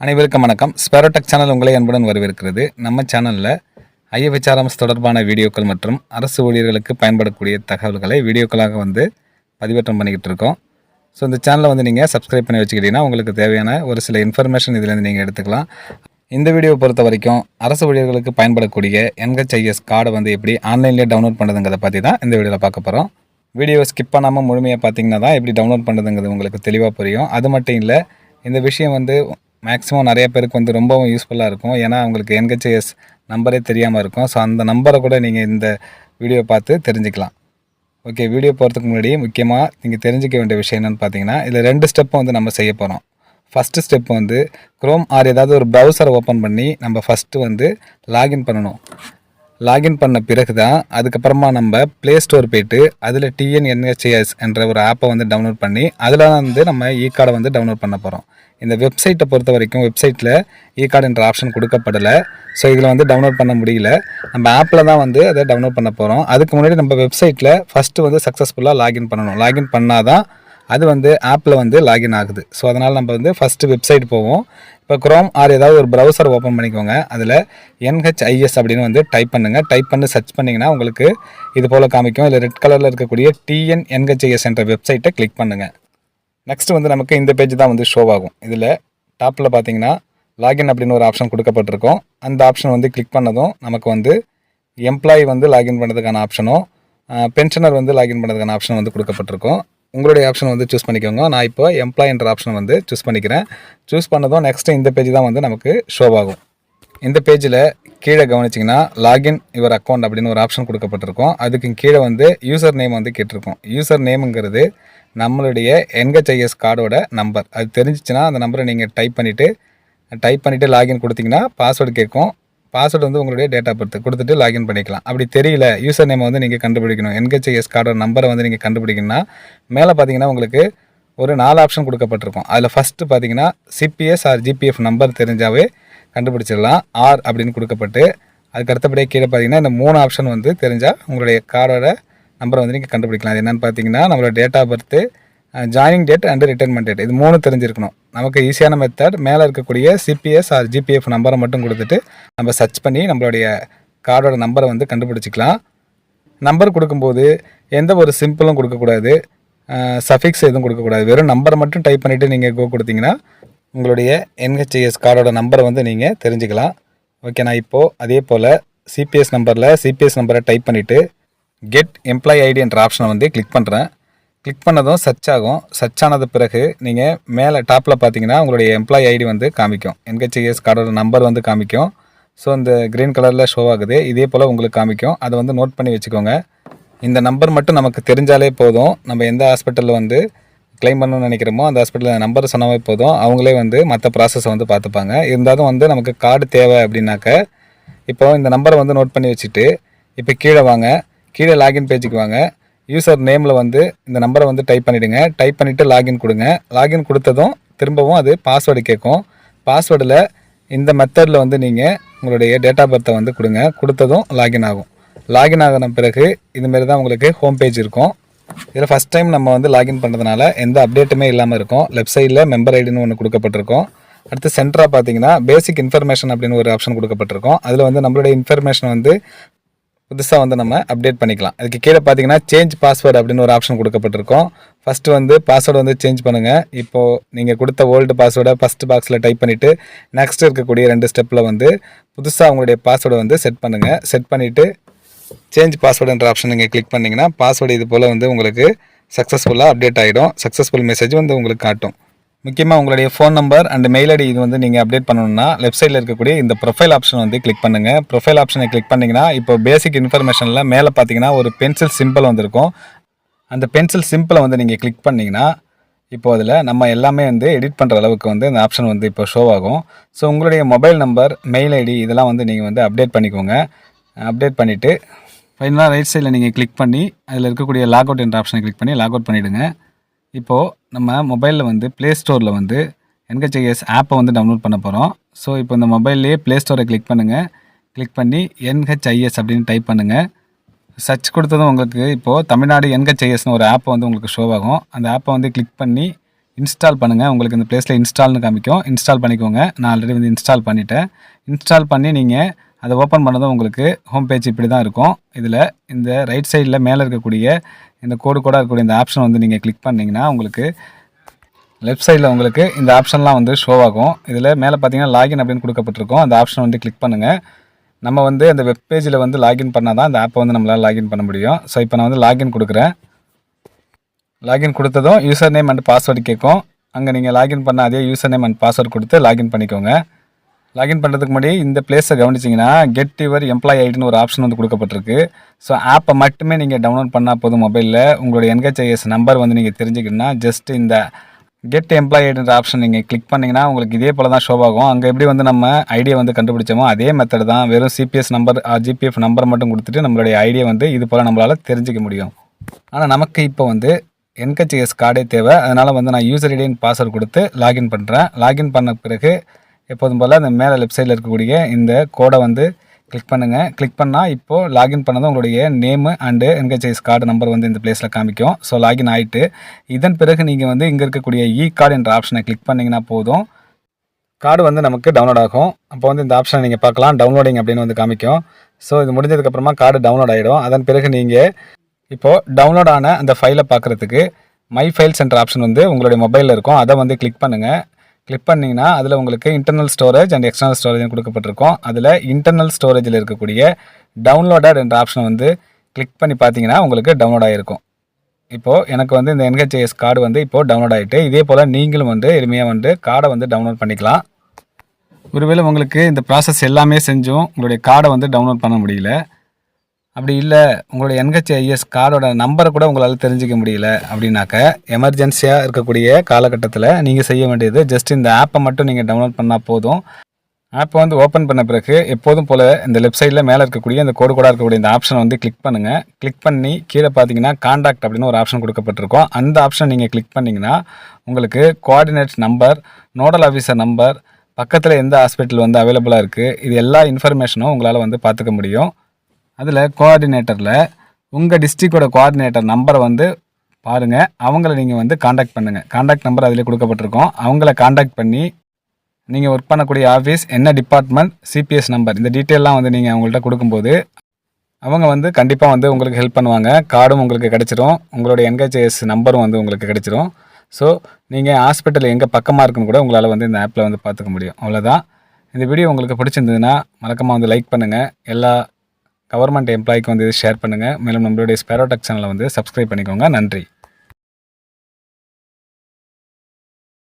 அனைவருக்கும் வணக்கம். ஸ்பெரோடெக் சேனல் உங்களை அன்புடன் வரவேற்கிறது. நம்ம சேனலில் ஐஎஃப்ஹெச்ஆர்எம்எஸ் தொடர்பான வீடியோக்கள் மற்றும் அரசு ஊழியர்களுக்கு பயன்படக்கூடிய தகவல்களை வீடியோக்களாக பதிவேற்றம் பண்ணிக்கிட்டு இருக்கோம். ஸோ இந்த சேனலை நீங்கள் சப்ஸ்கிரைப் பண்ணி வச்சுக்கிட்டிங்கன்னா உங்களுக்கு தேவையான ஒரு சில இன்ஃபர்மேஷன் இதிலேருந்து நீங்கள் எடுத்துக்கலாம். இந்த வீடியோவை பொறுத்த வரைக்கும் அரசு ஊழியர்களுக்கு பயன்படக்கூடிய என்ஹெச்ஐஎஸ் கார்டை எப்படி ஆன்லைன்லேயே டவுன்லோட் பண்ணுறதுங்கிறத பற்றி தான் இந்த வீடியோவில் பார்க்க போகிறோம். வீடியோவை ஸ்கிப் பண்ணாமல் முழுமையாக பார்த்தீங்கன்னா தான் எப்படி டவுன்லோட் பண்ணுறதுங்கிறது உங்களுக்கு தெளிவாக புரியும். அது மட்டும் இல்லை, இந்த விஷயம் மேக்ஸிமம் நிறைய பேருக்கு ரொம்பவும் யூஸ்ஃபுல்லாக இருக்கும். ஏன்னா அவங்களுக்கு என்ஹெச்ஐஎஸ் நம்பரே தெரியாமல் இருக்கும். ஸோ அந்த நம்பரை கூட நீங்கள் இந்த வீடியோ பார்த்து தெரிஞ்சுக்கலாம். ஓகே, வீடியோ போகிறதுக்கு முன்னாடி முக்கியமாக நீங்கள் தெரிஞ்சிக்க வேண்டிய விஷயம் என்னென்னு பார்த்தீங்கன்னா, இதில் 2 ஸ்டெப்பு நம்ம செய்ய போகிறோம். ஃபஸ்ட்டு ஸ்டெப் க்ரோம் ஆர் ஏதாவது ஒரு ப்ரௌசரை ஓப்பன் பண்ணி நம்ம ஃபஸ்ட்டு லாகின் பண்ணணும். லாகின் பண்ண பிறகு தான் அதுக்கப்புறமா நம்ம ப்ளே ஸ்டோர் போய்ட்டு அதில் டிஎன்என்ஹெச்ஐஎஸ் என்ற ஒரு ஆப்பை டவுன்லோட் பண்ணி அதில் நம்ம இ கார்டை டவுன்லோட் பண்ண போகிறோம். இந்த வெப்சைட்டை பொறுத்த வரைக்கும் வெப்சைட்டில் இ கார்டு என்ற ஆப்ஷன் கொடுக்கப்படலை. ஸோ இதில் டவுன்லோட் பண்ண முடியல. நம்ம ஆப்பில் தான் அதை டவுன்லோட் பண்ண போகிறோம். அதுக்கு முன்னாடி நம்ம வெப்சைட்டில் ஃபஸ்ட்டு சக்ஸஸ்ஃபுல்லாக லாகின் பண்ணணும். லாகின் பண்ணால் தான் அது ஆப்பில் லாகின் ஆகுது. ஸோ அதனால் நம்ம ஃபஸ்ட்டு வெப்சைட் போவோம். இப்போ க்ரோம் ஆர் ஏதாவது ஒரு ப்ரௌசர் ஓப்பன் பண்ணிக்கோங்க. அதில் என்ஹெச்ஐஎஸ் அப்படின்னு டைப் பண்ணுங்கள். டைப் பண்ணி சர்ச் பண்ணிங்கன்னா உங்களுக்கு இது போல் காமிக்கும். இதில் ரெட் கலரில் இருக்கக்கூடிய டிஎன்என்ஹெச்ஐஎஸ் என்ற வெப்சைட்டை கிளிக் பண்ணுங்கள். நெக்ஸ்ட்டு நமக்கு இந்த பேஜ் தான் ஷோ ஆகும். இதில் டாப்பில் பார்த்தீங்கன்னா லாகின் அப்படின்னு ஒரு ஆப்ஷன் கொடுக்கப்பட்டிருக்கும். அந்த ஆப்ஷன் கிளிக் பண்ணதும் நமக்கு எம்ப்ளாயி லாகின் பண்ணுறதுக்கான ஆப்ஷனும் பென்ஷனர் லாகின் பண்ணுறதுக்கான ஆப்ஷன் கொடுக்கப்பட்டிருக்கும். உங்களுடைய ஆப்ஷன் சூஸ் பண்ணிக்கோங்க. நான் இப்போ எம்ப்ளாய் என்ற ஆப்ஷன் சூஸ் பண்ணிக்கிறேன். சூஸ் பண்ணதும் நெக்ஸ்ட்டு இந்த பேஜ் தான் நமக்கு ஷோ ஆகும். இந்த பேஜில் கீழே கவனிச்சிங்கன்னா லாகின் யுவர் அக்கௌண்ட் அப்படின்னு ஒரு ஆப்ஷன் கொடுக்கப்பட்டிருக்கும். அதுக்கு கீழே யூசர் நேம் கேட்டிருக்கும். யூசர் நேமுங்கிறது நம்மளுடைய என்ஹெச்ஐஎஸ் கார்டோட நம்பர். அது தெரிஞ்சிச்சுன்னா அந்த நம்பரை நீங்கள் டைப் பண்ணிவிட்டு லாகின் கொடுத்தீங்கன்னா பாஸ்வேர்டு கேட்கும். பாஸ்வேர்டு உங்களுடைய டேட் ஆஃப் பர்த் கொடுத்துட்டு லாகின் பண்ணிக்கலாம். அப்படி தெரியல, யூசர் நேமை நீங்கள் கண்டுபிடிக்கணும். என்ஹெச்ஐஎஸ் கார்டோட நம்பரை நீங்கள் கண்டுபிடிக்கணும்னா மேலே பார்த்தீங்கன்னா உங்களுக்கு ஒரு 4 ஆப்ஷன் கொடுக்கப்பட்டிருக்கும். அதில் ஃபஸ்ட்டு பார்த்தீங்கன்னா சிபிஎஸ் ஆர் ஜிபிஎஃப் நம்பர் தெரிஞ்சாவே கண்டுபிடிச்சிடலாம். ஆர் அப்படின்னு கொடுக்கப்பட்டு அதுக்கு அடுத்தபடியே கீழே பார்த்தீங்கன்னா இந்த 3 ஆப்ஷன் தெரிஞ்சால் உங்களுடைய கார்டோட நம்பரை நீங்கள் கண்டுபிடிக்கலாம். அது என்னென்னு பார்த்தீங்கன்னா நம்மளோட date of birth, joining date and retirement date, இது 3 தெரிஞ்சிருக்கணும். நமக்கு ஈஸியான மெத்தட் மேலே இருக்கக்கூடிய சிபிஎஸ் ஆர் ஜிபிஎஃப் நம்பரை மட்டும் கொடுத்துட்டு நம்ம சர்ச் பண்ணி நம்மளுடைய கார்டோட நம்பரை கண்டுபிடிச்சிக்கலாம். நம்பர் கொடுக்கும்போது எந்த ஒரு சிம்பிளும் கொடுக்கக்கூடாது, சஃபிக்ஸ் எதுவும் கொடுக்கக்கூடாது. வெறும் நம்பரை மட்டும் டைப் பண்ணிவிட்டு நீங்கள் கொடுத்தீங்கன்னா உங்களுடைய என்ஹெச்ஐஎஸ் கார்டோட நம்பரை நீங்கள் தெரிஞ்சுக்கலாம். ஓகே, நான் இப்போது அதே போல் சிபிஎஸ் நம்பரை டைப் பண்ணிவிட்டு கெட் எம்ப்ளாயி ஐடி என்ற ஆப்ஷனை கிளிக் பண்ணுறேன். கிளிக் பண்ணதும் சர்ச் ஆகும். சர்ச் ஆனது பிறகு நீங்கள் மேலே டாப்பில் பார்த்தீங்கன்னா உங்களுடைய எம்ப்ளாயி ஐடி காமிக்கும். என்ஹெச்ஐஎஸ் கார்டோட நம்பர் காமிக்கும். ஸோ இந்த க்ரீன் கலரில் ஷோ ஆகுது. இதே போல் உங்களுக்கு காமிக்கும். அதை நோட் பண்ணி வச்சுக்கோங்க. இந்த நம்பர் மட்டும் நமக்கு தெரிஞ்சாலே போதும். நம்ம எந்த ஹாஸ்பிட்டலில் கிளைம் பண்ணணும்னு நினைக்கிறோமோ அந்த ஹாஸ்பிட்டலில் நம்பர் சொன்னாவே போதும். அவங்களே மற்ற ப்ராசஸை பார்த்துப்பாங்க. இருந்தாலும் நமக்கு கார்டு தேவை அப்படின்னாக்க இப்போ இந்த நம்பரை நோட் பண்ணி வச்சுட்டு இப்போ கீழே வாங்க. கீழே லாகின் பேஜுக்கு வாங்க. யூசர் நேமில் இந்த நம்பரை டைப் பண்ணிவிடுங்க. டைப் பண்ணிவிட்டு லாகின் கொடுங்க. லாகின் கொடுத்ததும் திரும்பவும் அது பாஸ்வேர்டு கேட்கும். பாஸ்வேர்டில் இந்த மெத்தடில் நீங்கள் உங்களுடைய டேட் ஆஃப் பர்த்தை கொடுங்க. கொடுத்ததும் லாகின் ஆகும். லாகின் ஆகின பிறகு இதுமாரி தான் உங்களுக்கு ஹோம் பேஜ் இருக்கும். இதில் ஃபஸ்ட் டைம் நம்ம லாகின் பண்ணுறதுனால எந்த அப்டேட்டுமே இல்லாமல் இருக்கும். லெஃப்ட் சைடில் மெம்பர் ஐடின்னு ஒன்று கொடுக்கப்பட்டிருக்கும். அடுத்து சென்டராக பார்த்தீங்கன்னா பேசிக் இன்ஃபர்மேஷன் அப்படின்னு ஒரு ஆப்ஷன் கொடுக்கப்பட்டிருக்கும். அதில் நம்மளுடைய இன்ஃபர்மேஷன் புதுசாக நம்ம அப்டேட் பண்ணிக்கலாம். அதுக்கு கீழே பார்த்தீங்கன்னா சேஞ்ச் பாஸ்வேர்டு அப்படின்னு ஒரு ஆப்ஷன் கொடுக்கப்பட்டிருக்கும். ஃபஸ்ட்டு பாஸ்வேர்டு சேஞ்ச் பண்ணுங்கள். இப்போது நீங்கள் கொடுத்த ஓல்டு பாஸ்வேர்டை ஃபஸ்ட்டு பாக்ஸில் டைப் பண்ணிவிட்டு நெக்ஸ்ட் இருக்கக்கூடிய 2 ஸ்டெப்பில் புதுசாக உங்களுடைய பாஸ்வேர்டை செட் பண்ணுங்கள். செட் பண்ணிவிட்டு சேஞ்ச் பாஸ்வேர்டுன்ற ஆப்ஷன் நீங்கள் கிளிக் பண்ணிங்கன்னா பாஸ்வேர்டு இது போல் உங்களுக்கு சக்ஸஸ்ஃபுல்லாக அப்டேட் ஆகிடும். சக்ஸஸ்ஃபுல் மெசேஜ் உங்களுக்கு காட்டும். முக்கியமாக உங்களுடைய phone number and mail ID இது நீங்கள் அப்டேட் பண்ணணும்னா லெஃப்ட் சைடில் இருக்கக்கூடிய இந்த ப்ரொஃபைல் ஆப்ஷன் கிளிக் பண்ணுங்கள். ப்ரொஃபைல் ஆப்ஷனை கிளிக் பண்ணிங்கன்னா இப்போ பேசிக் இன்ஃபர்மேஷனில் மேலே பார்த்தீங்கன்னா ஒரு பென்சில் சிம்பிள் வந்திருக்கும். அந்த பென்சில் சிம்பிளை நீங்கள் கிளிக் பண்ணிங்கன்னா இப்போ அதில் நம்ம எல்லாமே எடிட் பண்ணுற அளவுக்கு அந்த ஆப்ஷன் இப்போ ஷோ ஆகும். ஸோ உங்களுடைய மொபைல் நம்பர், மெயில் ஐடி இதெல்லாம் நீங்கள் அப்டேட் பண்ணிக்கோங்க. அப்டேட் பண்ணிவிட்டு ஃபைனலாக ரைட் சைடில் நீங்கள் கிளிக் பண்ணி அதில் இருக்கக்கூடிய லாக் அவுட் என்ற ஆப்ஷனை கிளிக் பண்ணி லாக் அவுட் பண்ணிவிடுங்க. இப்போது நம்ம மொபைலில் ப்ளே ஸ்டோரில் என்ஹெச்ஐஎஸ் ஆப்பை டவுன்லோட் பண்ண போகிறோம். ஸோ இப்போ இந்த மொபைல்லேயே ப்ளே ஸ்டோரை கிளிக் பண்ணுங்கள். கிளிக் பண்ணி என்ஹெச்ஐஎஸ் அப்படின்னு டைப் பண்ணுங்கள். சர்ச் கொடுத்ததும் உங்களுக்கு இப்போது தமிழ்நாடு என்ஹெச்ஐஎஸ்னு ஒரு ஆப்பை உங்களுக்கு ஷோ ஆகும். அந்த ஆப்பை கிளிக் பண்ணி இன்ஸ்டால் பண்ணுங்கள். உங்களுக்கு இந்த ப்ளேஸில் இன்ஸ்டால்னு காமிக்கும். இன்ஸ்டால் பண்ணிக்கோங்க. நான் ஆல்ரெடி வந்து இன்ஸ்டால் பண்ணிட்டேன். இன்ஸ்டால் பண்ணி நீங்கள் அதை ஓப்பன் பண்ணதும் உங்களுக்கு ஹோம் பேஜ் இப்படி தான் இருக்கும். இதில் இந்த ரைட் சைடில் மேலே இருக்கக்கூடிய இந்த கோடாக இருக்கக்கூடிய இந்த ஆப்ஷன் வந்து நீங்கள் கிளிக் பண்ணிங்கன்னா உங்களுக்கு லெஃப்ட் சைடில் உங்களுக்கு இந்த ஆப்ஷன்லாம் வந்து ஷோ ஆகும். இதில் மேலே பார்த்தீங்கன்னா லாகின் அப்படின்னு கொடுக்கப்பட்டிருக்கும். அந்த ஆப்ஷன் வந்து கிளிக் பண்ணுங்கள். நம்ம வந்து அந்த வெப் பேஜில் வந்து லாகின் பண்ணால் தான் அந்த ஆப்பை வந்து நம்மளால் லாகின் பண்ண முடியும். ஸோ இப்போ நான் வந்து லாகின் கொடுக்குறேன். லாகின் கொடுத்ததும் யூசர் நேம் அண்ட் பாஸ்வேர்டு கேட்கும். அங்கே நீங்கள் லாகின் பண்ண அதே யூசர் நேம் அண்ட் பாஸ்வேர்டு கொடுத்து லாகின் பண்ணிக்கோங்க. லாகின் பண்ணுறதுக்கு முன்னாடி இந்த பிளேஸை கவனிச்சிங்கன்னா கெட் யுவர் எம்ப்ளாயி ஐடின்னு ஒரு ஆப்ஷன் வந்து கொடுக்கப்பட்டிருக்கு. ஸோ ஆப்பை மட்டுமே நீங்கள் டவுன்லோட் பண்ணால் போதும். மொபைலில் உங்களுடைய NHIS நம்பர் வந்து நீங்கள் தெரிஞ்சுக்கணுன்னா ஜஸ்ட் இந்த கெட் எம்ப்ளாயி ஐடின்ற ஆப்ஷன் நீங்கள் கிளிக் பண்ணிங்கன்னா உங்களுக்கு இதே போல் தான் ஷோ ஆகும். அங்கே எப்படி வந்து நம்ம ஐடியை வந்து கண்டுபிடிச்சோமோ அதே மெத்தட் தான். வெறும் CPS நம்பர் GPF நம்பர் மட்டும் கொடுத்துட்டு நம்மளுடைய ஐடியை வந்து இது போல் நம்மளால் தெரிஞ்சிக்க முடியும். ஆனால் நமக்கு இப்போ வந்து NHIS கார்டே தேவை. அதனால் வந்து நான் யூசர் ஐடி அண்ட் பாஸ்வேர்டு கொடுத்து லாகின் பண்ணுறேன். லாகின் பண்ண பிறகு எப்போதும் போல் அந்த மேலே லெஃப்ட் சைடில் இருக்கக்கூடிய இந்த கோடை வந்து கிளிக் பண்ணுங்கள். கிளிக் பண்ணால் இப்போது லாகின் பண்ணதும் உங்களுடைய name and NHIS card number வந்து இந்த பிளேஸில் காமிக்கும். ஸோ லாகின் ஆகிட்டு இதன் பிறகு நீங்கள் வந்து இங்கே இருக்கக்கூடிய கார்டு என்ற ஆப்ஷனை கிளிக் பண்ணிங்கன்னா போதும். கார்டு வந்து நமக்கு டவுன்லோட் ஆகும். அப்போ வந்து இந்த ஆப்ஷனை நீங்கள் பார்க்கலாம். டவுன்லோடிங் அப்படின்னு வந்து காமிக்கும். ஸோ இது முடிஞ்சதுக்கப்புறமா கார்டு டவுன்லோட் ஆகிடும். அதன் பிறகு நீங்கள் இப்போது டவுன்லோட் ஆன அந்த ஃபைலை பார்க்குறதுக்கு மை ஃபைல்ஸ் என்ற ஆப்ஷன் வந்து உங்களுடைய மொபைலில் இருக்கும். அதை வந்து கிளிக் பண்ணுங்கள். கிளிக் பண்ணிங்கன்னா அதில் உங்களுக்கு internal storage and external storage கொடுக்கப்பட்டிருக்கும். அதில் இன்டர்னல் ஸ்டோரேஜில் இருக்கக்கூடிய டவுன்லோடட் என்ற ஆப்ஷன் வந்து கிளிக் பண்ணி பார்த்தீங்கன்னா உங்களுக்கு டவுன்லோட் ஆகிருக்கும். இப்போது எனக்கு வந்து இந்த NHIS கார்டு வந்து இப்போது டவுன்லோட் ஆகிட்டு இதே போல் நீங்களும் வந்து எளிமையாக வந்து கார்டை வந்து டவுன்லோட் பண்ணிக்கலாம். ஒருவேளை உங்களுக்கு இந்த ப்ராசஸ் எல்லாமே செஞ்சும் உங்களுடைய கார்டை வந்து டவுன்லோட் பண்ண முடியல, அப்படி இல்லை உங்களுடைய NHIS கார்டோட நம்பரை கூட உங்களால் தெரிஞ்சிக்க முடியல அப்படின்னாக்க எமர்ஜென்சியாக இருக்கக்கூடிய காலகட்டத்தில் நீங்கள் செய்ய வேண்டியது ஜஸ்ட் இந்த ஆப்பை மட்டும் நீங்கள் டவுன்லோட் பண்ணால் போதும். ஆப்பை வந்து ஓப்பன் பண்ண பிறகு எப்போதும் போல் இந்த லெஃப்ட் சைடில் மேலே இருக்கக்கூடிய இந்த கோடாக இருக்கக்கூடிய இந்த ஆப்ஷனை வந்து கிளிக் பண்ணுங்கள். கிளிக் பண்ணி கீழே பார்த்தீங்கன்னா கான்டாக்ட் அப்படின்னு ஒரு ஆப்ஷன் கொடுக்கப்பட்டிருக்கும். அந்த ஆப்ஷனை நீங்கள் கிளிக் பண்ணிங்கன்னா உங்களுக்கு coordinate number, nodal officer number, பக்கத்தில் எந்த ஹாஸ்பிட்டல் வந்து அவைலபிளாக இருக்குது, இது எல்லா இன்ஃபர்மேஷனும் உங்களால் வந்து பார்த்துக்க முடியும். அதில் கோஆர்டினேட்டரில் உங்கள் டிஸ்ட்ரிக்டோட கோஆர்டினேட்டர் நம்பரை வந்து பாருங்கள். அவங்கள நீங்கள் வந்து காண்டாக்ட் பண்ணுங்கள். காண்டாக்ட் நம்பர் அதில் கொடுக்கப்பட்டிருக்கோம். அவங்கள காண்டாக்ட் பண்ணி நீங்கள் ஒர்க் பண்ணக்கூடிய ஆஃபீஸ், என்ன டிபார்ட்மெண்ட், CPS நம்பர், இந்த டீட்டெயிலாம் வந்து நீங்கள் அவங்கள்ட்ட கொடுக்கும்போது அவங்க வந்து கண்டிப்பாக வந்து உங்களுக்கு ஹெல்ப் பண்ணுவாங்க. கார்டும் உங்களுக்கு கிடச்சிரும். உங்களுடைய NHIS நம்பரும் வந்து உங்களுக்கு கிடச்சிரும். ஸோ நீங்கள் ஹாஸ்பிட்டல் எங்கே பக்கமாக இருக்குன்னு கூட உங்களால் வந்து இந்த ஆப்பில் வந்து பார்த்துக்க முடியும். அவ்வளோதான். இந்த வீடியோ உங்களுக்கு பிடிச்சிருந்ததுன்னா மறக்காமல் வந்து லைக் பண்ணுங்கள். எல்லா கவர்மெண்ட் எம்ப்ளாய்க்கு வந்து ஷேர் பண்ணுங்கள். மேலும் நம்மளுடைய ஸ்பேரோ டெக் சேனலை வந்து சப்ஸ்கிரைப் பண்ணிக்கோங்க. நன்றி.